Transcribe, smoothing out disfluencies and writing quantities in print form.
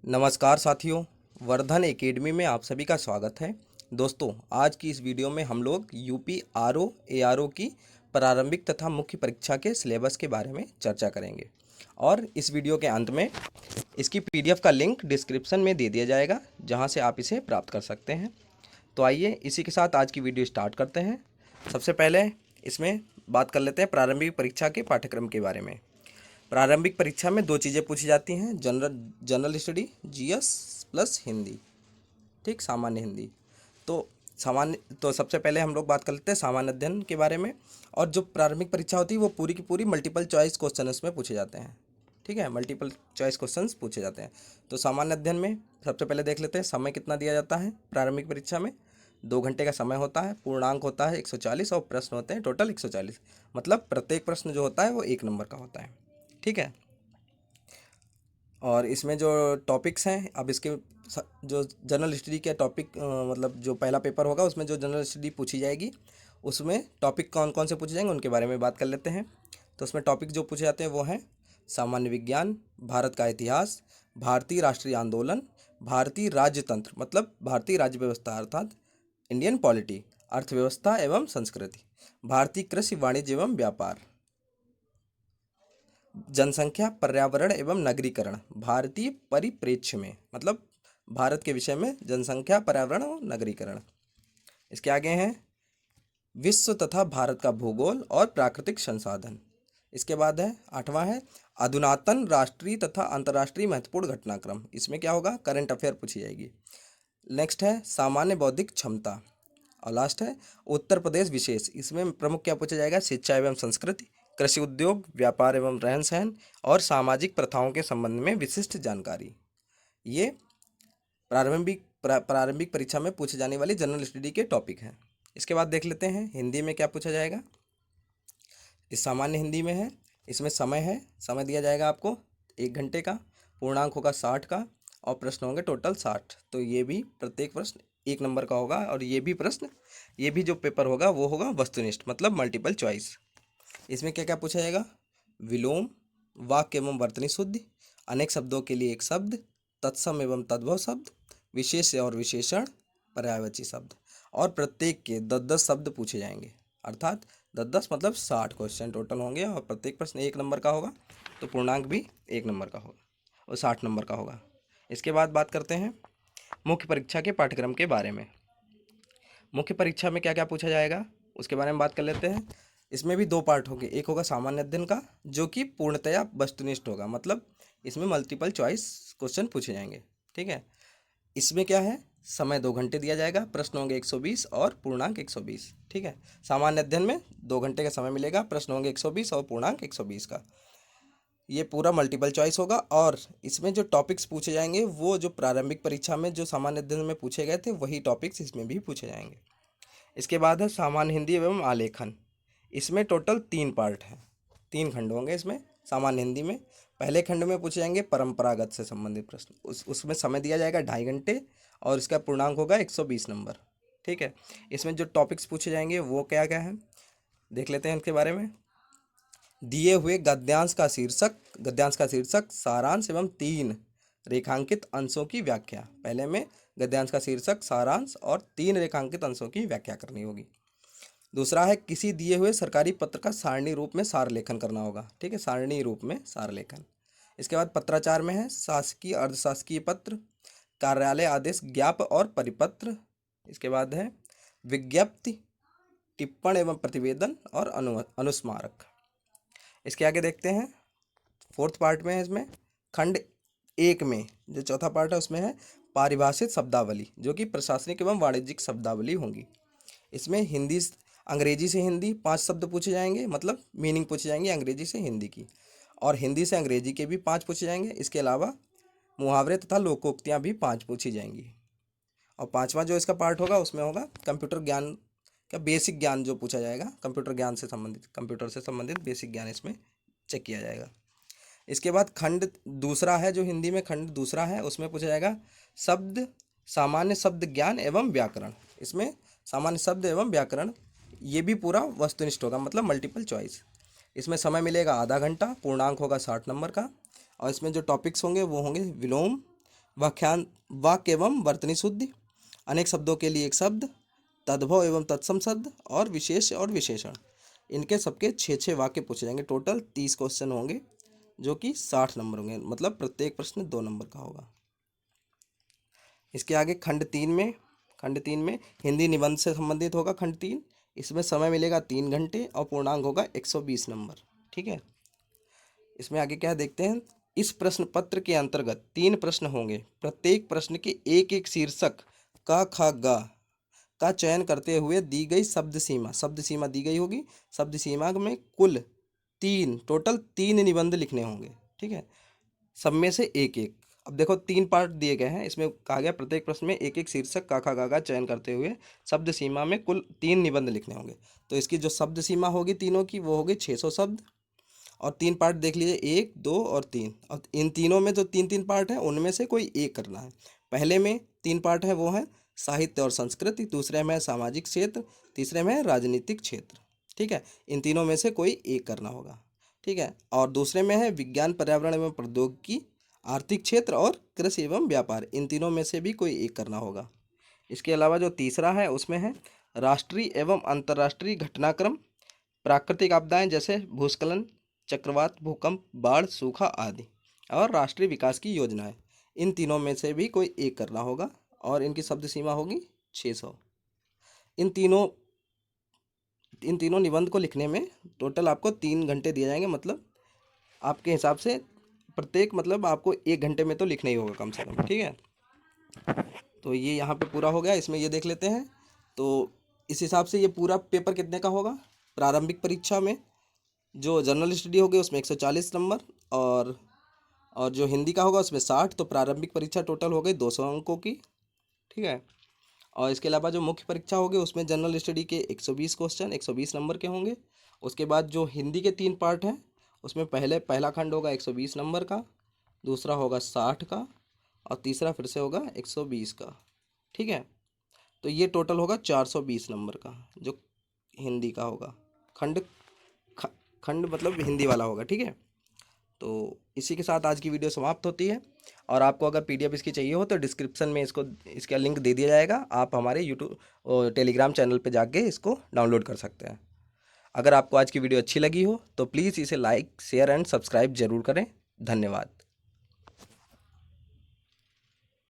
नमस्कार साथियों, वर्धन एकेडमी में आप सभी का स्वागत है। दोस्तों, आज की इस वीडियो में हम लोग यूपी आरओ एआरओ की प्रारंभिक तथा मुख्य परीक्षा के सिलेबस के बारे में चर्चा करेंगे और इस वीडियो के अंत में इसकी पीडीएफ का लिंक डिस्क्रिप्शन में दे दिया जाएगा, जहां से आप इसे प्राप्त कर सकते हैं। तो आइए इसी के साथ आज की वीडियो स्टार्ट करते हैं। सबसे पहले इसमें बात कर लेते हैं प्रारंभिक परीक्षा के पाठ्यक्रम के बारे में। प्रारंभिक परीक्षा में दो चीज़ें पूछी जाती हैं, general study GS plus Hindi. ठीक, सामान्य हिंदी। तो सबसे पहले हम लोग बात कर लेते हैं सामान्य अध्ययन के बारे में। और जो प्रारंभिक परीक्षा होती है वो पूरी की पूरी मल्टीपल चॉइस क्वेश्चन उसमें पूछे जाते हैं। ठीक है, मल्टीपल चॉइस क्वेश्चंस पूछे जाते हैं। तो सामान्य अध्ययन में सबसे पहले देख लेते हैं समय कितना दिया जाता है प्रारंभिक परीक्षा में। 2 घंटे का समय होता है, पूर्णांक होता है 140 और प्रश्न होते हैं टोटल 140। मतलब प्रत्येक प्रश्न जो होता है वो 1 नंबर का होता है। ठीक है, और इसमें जो टॉपिक्स हैं, अब इसके जो जनरल हिस्ट्री के टॉपिक मतलब जो पहला पेपर होगा उसमें जो जनरल हिस्ट्री पूछी जाएगी उसमें टॉपिक कौन कौन से पूछे जाएंगे उनके बारे में बात कर लेते हैं। तो उसमें टॉपिक जो पूछे जाते हैं वो हैं सामान्य विज्ञान, भारत का इतिहास, भारतीय राष्ट्रीय आंदोलन, भारतीय राज्यतंत्र मतलब भारतीय राज्य व्यवस्था अर्थात इंडियन पॉलिटी, अर्थव्यवस्था एवं संस्कृति, भारतीय कृषि वाणिज्य एवं व्यापार, जनसंख्या, पर्यावरण एवं नगरीकरण भारतीय परिप्रेक्ष्य में मतलब भारत के विषय में जनसंख्या, पर्यावरण और नगरीकरण। इसके आगे हैं विश्व तथा भारत का भूगोल और प्राकृतिक संसाधन। इसके बाद है 8वां है अधुनातन राष्ट्रीय तथा अंतर्राष्ट्रीय महत्वपूर्ण घटनाक्रम। इसमें क्या होगा, करंट अफेयर पूछी जाएगी। नेक्स्ट है सामान्य बौद्धिक क्षमता। और लास्ट है उत्तर प्रदेश विशेष। इसमें प्रमुख क्या पूछा जाएगा, शिक्षा एवं संस्कृति, कृषि उद्योग, व्यापार एवं रहन सहन और सामाजिक प्रथाओं के संबंध में विशिष्ट जानकारी। ये प्रारंभिक परीक्षा में पूछे जाने वाली जनरल स्टडी के टॉपिक हैं। इसके बाद देख लेते हैं हिंदी में क्या पूछा जाएगा। इस सामान्य हिंदी में है, इसमें समय दिया जाएगा आपको 1 घंटे का, पूर्णांक होगा 60 का और प्रश्न होंगे टोटल 60। तो ये भी प्रत्येक प्रश्न 1 नंबर का होगा और ये भी जो पेपर होगा वो होगा वस्तुनिष्ठ मतलब मल्टीपल चॉइस। इसमें क्या क्या पूछा जाएगा, विलोम, वाक्य एवं वर्तनी शुद्धि, अनेक शब्दों के लिए एक शब्द, तत्सम एवं तद्भव शब्द, विशेष और विशेषण, पर्यायवाची शब्द। और प्रत्येक के 10-10 शब्द पूछे जाएंगे, अर्थात 10-10 मतलब 60 क्वेश्चन टोटल होंगे और प्रत्येक प्रश्न 1 नंबर का होगा। तो पूर्णांक भी 1 नंबर का होगा और 60 नंबर का होगा। इसके बाद बात करते हैं मुख्य परीक्षा के पाठ्यक्रम के बारे में। मुख्य परीक्षा में क्या क्या पूछा जाएगा उसके बारे में बात कर लेते हैं। इसमें भी 2 पार्ट होंगे, एक होगा सामान्य अध्ययन का जो कि पूर्णतया वस्तुनिष्ठ होगा, मतलब इसमें मल्टीपल चॉइस क्वेश्चन पूछे जाएंगे। ठीक है, इसमें क्या है, समय 2 घंटे दिया जाएगा, प्रश्न होंगे 120 और पूर्णांक 120। ठीक है, सामान्य अध्ययन में 2 घंटे का समय मिलेगा, प्रश्न होंगे 120 और पूर्णांक 120 का। ये पूरा मल्टीपल चॉइस होगा और इसमें जो टॉपिक्स पूछे जाएंगे वो जो प्रारंभिक परीक्षा में जो सामान्य अध्ययन में पूछे गए थे वही टॉपिक्स इसमें भी पूछे जाएंगे। इसके बाद है सामान्य हिंदी एवं आलेखन। इसमें टोटल 3 पार्ट हैं, 3 खंड होंगे इसमें सामान्य हिंदी में। पहले खंड में पूछे जाएंगे परंपरागत से संबंधित प्रश्न, उसमें समय दिया जाएगा 2.5 घंटे और इसका पूर्णांक होगा 120 नंबर। ठीक है, इसमें जो टॉपिक्स पूछे जाएंगे वो क्या क्या है देख लेते हैं इनके बारे में। दिए हुए गद्यांश का शीर्षक, सारांश एवं 3 रेखांकित अंशों की व्याख्या। पहले में गद्यांश का शीर्षक, सारांश और 3 रेखांकित अंशों की व्याख्या करनी होगी। दूसरा है किसी दिए हुए सरकारी पत्र का सारणी रूप में सार लेखन करना होगा। ठीक है, सारणी रूप में सार लेखन। इसके बाद पत्राचार में है शासकीय अर्धशासकीय पत्र, कार्यालय आदेश, ज्ञाप और परिपत्र। इसके बाद है विज्ञप्ति, टिप्पण एवं प्रतिवेदन और अनुस्मारक। इसके आगे देखते हैं 4th पार्ट में है, इसमें खंड 1 में जो चौथा पार्ट है उसमें है पारिभाषित शब्दावली जो कि प्रशासनिक एवं वाणिज्यिक शब्दावली होंगी। इसमें अंग्रेजी से हिंदी 5 शब्द पूछे जाएंगे, मतलब मीनिंग पूछे जाएंगे अंग्रेजी से हिंदी की, और हिंदी से अंग्रेजी के भी 5 पूछे जाएंगे। इसके अलावा मुहावरे तथा लोकोक्तियाँ भी 5 पूछी जाएंगी। और 5वां जो इसका पार्ट होगा उसमें होगा कंप्यूटर ज्ञान का बेसिक ज्ञान जो पूछा जाएगा, कंप्यूटर से संबंधित बेसिक ज्ञान इसमें चेक किया जाएगा। इसके बाद खंड दूसरा है जो हिंदी में खंड दूसरा है उसमें पूछा जाएगा सामान्य शब्द ज्ञान एवं व्याकरण। इसमें सामान्य शब्द एवं व्याकरण ये भी पूरा वस्तुनिष्ठ होगा, मतलब मल्टीपल चॉइस। इसमें समय मिलेगा ½ घंटा, पूर्णांक होगा 60 नंबर का। और इसमें जो टॉपिक्स होंगे वो होंगे विलोम, वाक्यान वाक्य एवं वर्तनी शुद्धि, अनेक शब्दों के लिए एक शब्द, तद्भव एवं तत्सम शब्द और विशेष और विशेषण। इनके सबके 6 वाक्य पूछे जाएंगे। टोटल 30 क्वेश्चन होंगे जो कि 60 नंबर होंगे, मतलब प्रत्येक प्रश्न 2 नंबर का होगा। इसके आगे खंड 3 में हिंदी निबंध से संबंधित होगा। खंड 3 इसमें समय मिलेगा 3 घंटे और पूर्णांक होगा 120 नंबर। ठीक है, इसमें आगे क्या देखते हैं। इस प्रश्न पत्र के अंतर्गत 3 प्रश्न होंगे। प्रत्येक प्रश्न के एक एक शीर्षक क ख ग का चयन करते हुए दी गई शब्द सीमा दी गई होगी। शब्द सीमा में कुल टोटल 3 निबंध लिखने होंगे। ठीक है, सब में से एक एक। अब देखो 3 पार्ट दिए गए हैं, इसमें कहा गया प्रत्येक प्रश्न में एक एक शीर्षक का खा गा का चयन करते हुए शब्द सीमा में कुल 3 निबंध लिखने होंगे। तो इसकी जो शब्द सीमा होगी तीनों की वो होगी 600 शब्द। और 3 पार्ट देख लीजिए, 1, 2 और 3। और इन तीनों में जो 3-3 पार्ट हैं उनमें से कोई एक करना है। पहले में 3 पार्ट है वो है साहित्य और संस्कृति, दूसरे में है सामाजिक क्षेत्र, तीसरे में है राजनीतिक क्षेत्र। ठीक है, इन तीनों में से कोई एक करना होगा। ठीक है, और दूसरे में है विज्ञान पर्यावरण एवं प्रौद्योगिकी, आर्थिक क्षेत्र और कृषि एवं व्यापार। इन तीनों में से भी कोई एक करना होगा। इसके अलावा जो तीसरा है उसमें है राष्ट्रीय एवं अंतर्राष्ट्रीय घटनाक्रम, प्राकृतिक आपदाएं जैसे भूस्खलन, चक्रवात, भूकंप, बाढ़, सूखा आदि, और राष्ट्रीय विकास की योजनाएं। इन तीनों में से भी कोई एक करना होगा और इनकी शब्द सीमा होगी 600। इन तीनों इन तीनों निबंध को लिखने में टोटल आपको 3 घंटे दिए जाएंगे। मतलब आपके हिसाब से प्रत्येक, मतलब आपको 1 घंटे में तो लिखना ही होगा कम से कम। ठीक है, तो ये यहाँ पे पूरा हो गया। इसमें ये देख लेते हैं। तो इस हिसाब से ये पूरा पेपर कितने का होगा। प्रारंभिक परीक्षा में जो जनरल स्टडी होगी उसमें 140 नंबर, और जो हिंदी का होगा उसमें 60। तो प्रारंभिक परीक्षा टोटल हो गई 200 अंकों की। ठीक है, और इसके अलावा जो मुख्य परीक्षा होगी उसमें जनरल स्टडी के 120 क्वेश्चन 120 नंबर के होंगे। उसके बाद जो हिंदी के 3 पार्ट हैं उसमें पहला खंड होगा 120 नंबर का, दूसरा होगा 60 का, और तीसरा फिर से होगा 120 का। ठीक है, तो ये टोटल होगा 420 नंबर का जो हिंदी का होगा। खंड खंड मतलब हिंदी वाला होगा। ठीक है, तो इसी के साथ आज की वीडियो समाप्त होती है। और आपको अगर पीडीएफ इसकी चाहिए हो तो डिस्क्रिप्शन में इसका लिंक दे दिया जाएगा। आप हमारे यूट्यूब और टेलीग्राम चैनल पे जाके इसको डाउनलोड कर सकते हैं। अगर आपको आज की वीडियो अच्छी लगी हो तो प्लीज़ इसे लाइक, शेयर एंड सब्सक्राइब जरूर करें। धन्यवाद।